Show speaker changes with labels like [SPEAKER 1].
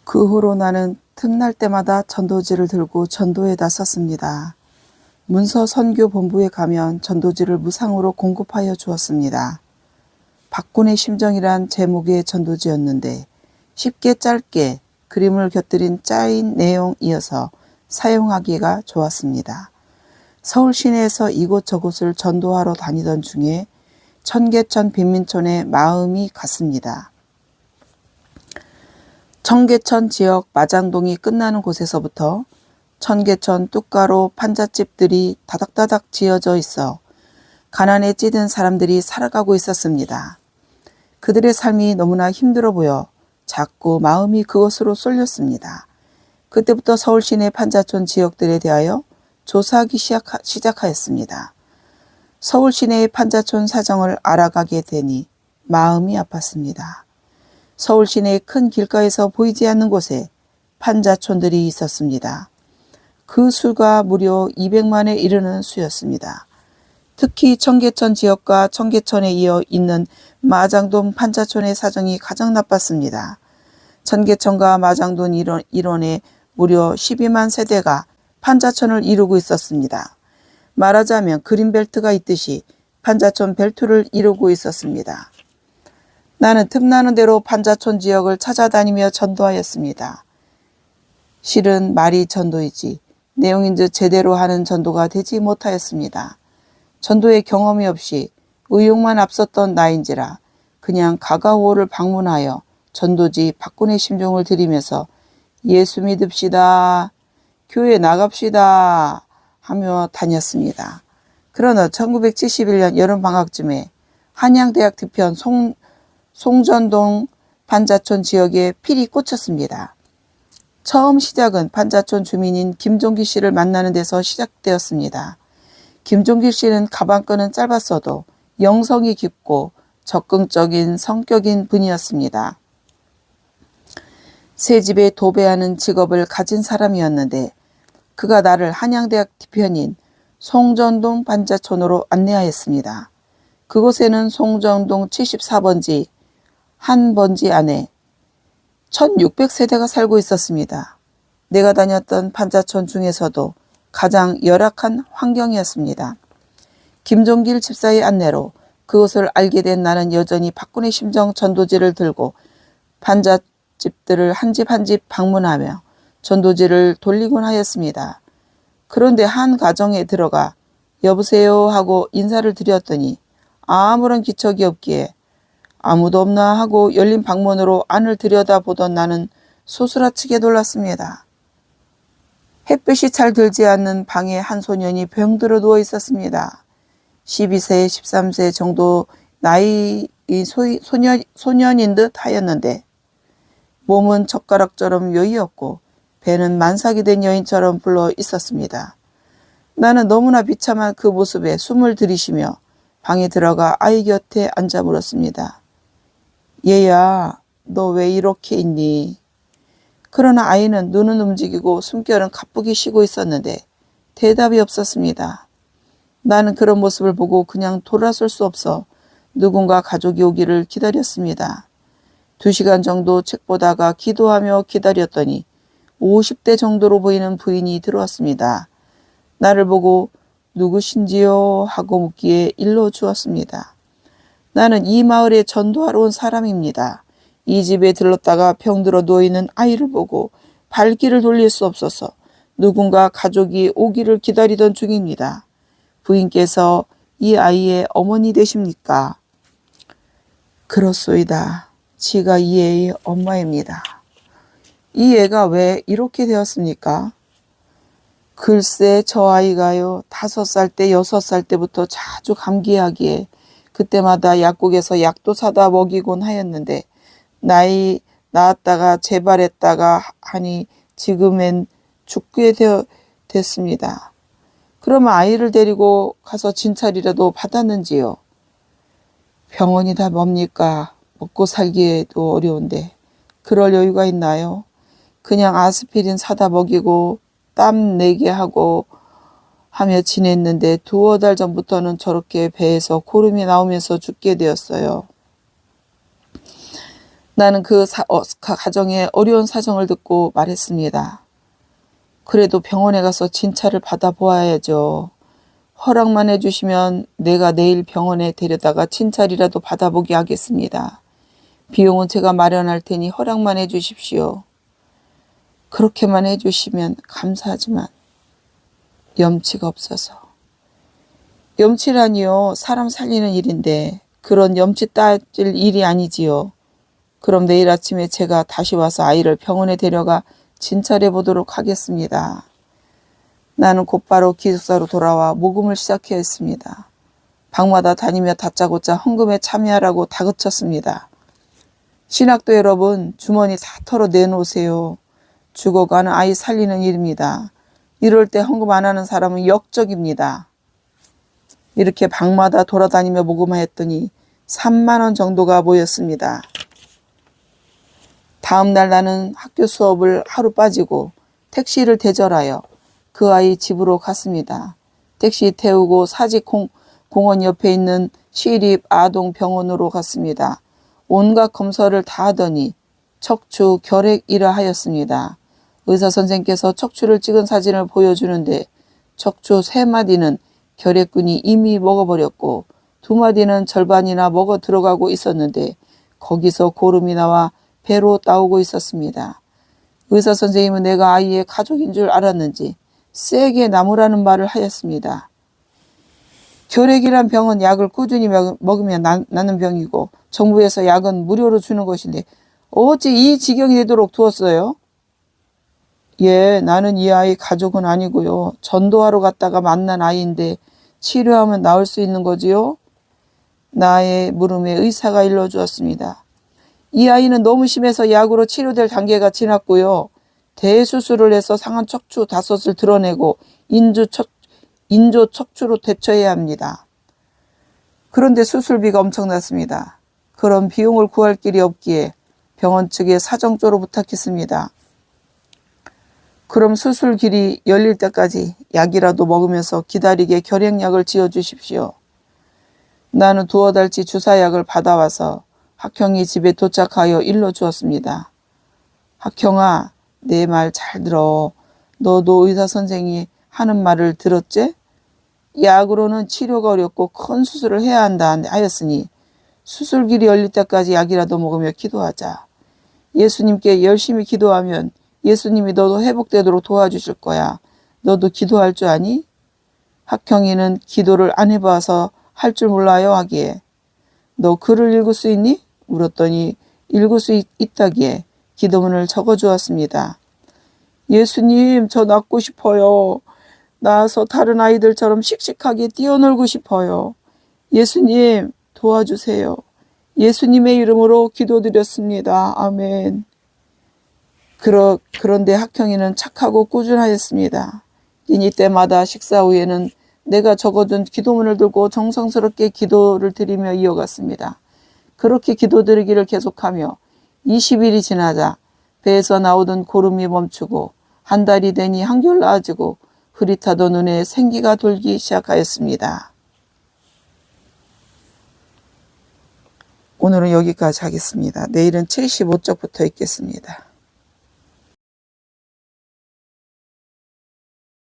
[SPEAKER 1] 그 후로 나는 틈날 때마다 전도지를 들고 전도에 나섰습니다. 문서 선교 본부에 가면 전도지를 무상으로 공급하여 주었습니다. 박군의 심정이란 제목의 전도지였는데 쉽게 짧게 그림을 곁들인 짜인 내용이어서 사용하기가 좋았습니다. 서울 시내에서 이곳저곳을 전도하러 다니던 중에 청계천 빈민촌에 마음이 갔습니다. 청계천 지역 마장동이 끝나는 곳에서부터 청계천 뚝가로 판잣집들이 다닥다닥 지어져 있어 가난에 찌든 사람들이 살아가고 있었습니다. 그들의 삶이 너무나 힘들어 보여 자꾸 마음이 그곳으로 쏠렸습니다. 그때부터 서울 시내 판자촌 지역들에 대하여 조사하기 시작하였습니다. 서울 시내의 판자촌 사정을 알아가게 되니 마음이 아팠습니다. 서울 시내의 큰 길가에서 보이지 않는 곳에 판자촌들이 있었습니다. 그 수가 무려 200만에 이르는 수였습니다. 특히 청계천 지역과 청계천에 이어 있는 마장동 판자촌의 사정이 가장 나빴습니다. 청계천과 마장동 일원에 무려 12만 세대가 판자촌을 이루고 있었습니다. 말하자면 그린벨트가 있듯이 판자촌 벨트를 이루고 있었습니다. 나는 틈나는 대로 판자촌 지역을 찾아다니며 전도하였습니다. 실은 말이 전도이지 내용인즉 제대로 하는 전도가 되지 못하였습니다. 전도의 경험이 없이 의욕만 앞섰던 나인지라 그냥 가가오를 방문하여 전도지 박군의 심정을 드리면서 예수 믿읍시다, 교회 나갑시다 하며 다녔습니다. 그러나 1971년 여름방학쯤에 한양대학 뒤편 송전동 판자촌 지역에 필이 꽂혔습니다. 처음 시작은 판자촌 주민인 김종기 씨를 만나는 데서 시작되었습니다. 김종기 씨는 가방끈은 짧았어도 영성이 깊고 적극적인 성격인 분이었습니다. 새 집에 도배하는 직업을 가진 사람이었는데 그가 나를 한양대학 뒤편인 송전동 판자촌으로 안내하였습니다. 그곳에는 송전동 74번지 한 번지 안에 1600세대가 살고 있었습니다. 내가 다녔던 판자촌 중에서도 가장 열악한 환경이었습니다. 김종길 집사의 안내로 그것을 알게 된 나는 여전히 박군의 심정 전도지를 들고 판잣집들을 한 집 한 집 방문하며 전도지를 돌리곤 하였습니다. 그런데 한 가정에 들어가 여보세요 하고 인사를 드렸더니 아무런 기척이 없기에 아무도 없나 하고 열린 방문으로 안을 들여다보던 나는 소스라치게 놀랐습니다. 햇빛이 잘 들지 않는 방에 한 소년이 병들어 누워 있었습니다. 12세, 13세 정도 나이의 소년인 듯 하였는데 몸은 젓가락처럼 요이었고 배는 만삭이 된 여인처럼 불러 있었습니다. 나는 너무나 비참한 그 모습에 숨을 들이쉬며 방에 들어가 아이 곁에 앉아 물었습니다. 얘야, 너 왜 이렇게 있니? 그러나 아이는 눈은 움직이고 숨결은 가쁘게 쉬고 있었는데 대답이 없었습니다. 나는 그런 모습을 보고 그냥 돌아설 수 없어 누군가 가족이 오기를 기다렸습니다. 2시간 정도 책 보다가 기도하며 기다렸더니 50대 정도로 보이는 부인이 들어왔습니다. 나를 보고 누구신지요? 하고 묻기에 일러 주었습니다. 나는 이 마을에 전도하러 온 사람입니다. 이 집에 들렀다가 병들어 누워있는 아이를 보고 발길을 돌릴 수 없어서 누군가 가족이 오기를 기다리던 중입니다. 부인께서 이 아이의 어머니 되십니까? 그렇소이다. 지가 이 애의 엄마입니다. 이 애가 왜 이렇게 되었습니까? 글쎄 저 아이가요 5살 때 6살 때부터 자주 감기하기에 그때마다 약국에서 약도 사다 먹이곤 하였는데 나이 낳았다가 재발했다가 하니 지금엔 죽게 됐습니다. 그러면 아이를 데리고 가서 진찰이라도 받았는지요? 병원이 다 뭡니까? 먹고 살기에도 어려운데 그럴 여유가 있나요? 그냥 아스피린 사다 먹이고 땀 내게 하고 하며 지냈는데 2-3달 전부터는 저렇게 배에서 고름이 나오면서 죽게 되었어요. 나는 그 가정의 어려운 사정을 듣고 말했습니다. 그래도 병원에 가서 진찰을 받아보아야죠. 허락만 해주시면 내가 내일 병원에 데려다가 진찰이라도 받아보게 하겠습니다. 비용은 제가 마련할 테니 허락만 해주십시오. 그렇게만 해주시면 감사하지만 염치가 없어서. 염치라니요, 사람 살리는 일인데 그런 염치 따질 일이 아니지요. 그럼 내일 아침에 제가 다시 와서 아이를 병원에 데려가 진찰해 보도록 하겠습니다. 나는 곧바로 기숙사로 돌아와 모금을 시작했습니다. 방마다 다니며 다짜고짜 헌금에 참여하라고 다그쳤습니다. 신학도 여러분, 주머니 다 털어 내놓으세요. 죽어가는 아이 살리는 일입니다. 이럴 때 헌금 안 하는 사람은 역적입니다. 이렇게 방마다 돌아다니며 모금하였더니 3만 원 정도가 모였습니다. 다음 날 나는 학교 수업을 하루 빠지고 택시를 대절하여 그 아이 집으로 갔습니다. 택시 태우고 사직 공원 옆에 있는 시립 아동병원으로 갔습니다. 온갖 검사를 다 하더니 척추 결핵이라 하였습니다. 의사 선생께서 척추를 찍은 사진을 보여주는데 척추 3마디는 결핵균이 이미 먹어버렸고 2마디는 절반이나 먹어 들어가고 있었는데 거기서 고름이 나와 배로 나오고 있었습니다. 의사 선생님은 내가 아이의 가족인 줄 알았는지 세게 나무라는 말을 하였습니다. 결핵이란 병은 약을 꾸준히 먹으면 나는 병이고 정부에서 약은 무료로 주는 것인데 어찌 이 지경이 되도록 두었어요? 예, 나는 이 아이 가족은 아니고요. 전도하러 갔다가 만난 아이인데 치료하면 나을 수 있는 거지요? 나의 물음에 의사가 일러주었습니다. 이 아이는 너무 심해서 약으로 치료될 단계가 지났고요. 대수술을 해서 상한 척추 5을 드러내고 인조 척추로 대처해야 합니다. 그런데 수술비가 엄청났습니다. 그런 비용을 구할 길이 없기에 병원 측에 사정조로 부탁했습니다. 그럼 수술길이 열릴 때까지 약이라도 먹으면서 기다리게 결핵약을 지어주십시오. 나는 2달치 주사약을 받아와서 학형이 집에 도착하여 일러주었습니다. 학형아, 내 말 잘 들어. 너도 의사 선생이 하는 말을 들었지? 약으로는 치료가 어렵고 큰 수술을 해야 한다 하였으니 수술길이 열릴 때까지 약이라도 먹으며 기도하자. 예수님께 열심히 기도하면 예수님이 너도 회복되도록 도와주실 거야. 너도 기도할 줄 아니? 학형이는 기도를 안 해봐서 할 줄 몰라요 하기에 너 글을 읽을 수 있니? 물었더니 읽을 수 있다기에 기도문을 적어주었습니다. 예수님, 저 낫고 싶어요. 나아서 다른 아이들처럼 씩씩하게 뛰어놀고 싶어요. 예수님, 도와주세요. 예수님의 이름으로 기도드렸습니다. 아멘. 그런데 학형이는 착하고 꾸준하였습니다. 이니 때마다 식사 후에는 내가 적어둔 기도문을 들고 정성스럽게 기도를 드리며 이어갔습니다. 그렇게 기도드리기를 계속하며 20일이 지나자 배에서 나오던 고름이 멈추고 한 달이 되니 한결 나아지고 흐릿하던 눈에 생기가 돌기 시작하였습니다. 오늘은 여기까지 하겠습니다. 내일은 75쪽부터 읽겠습니다.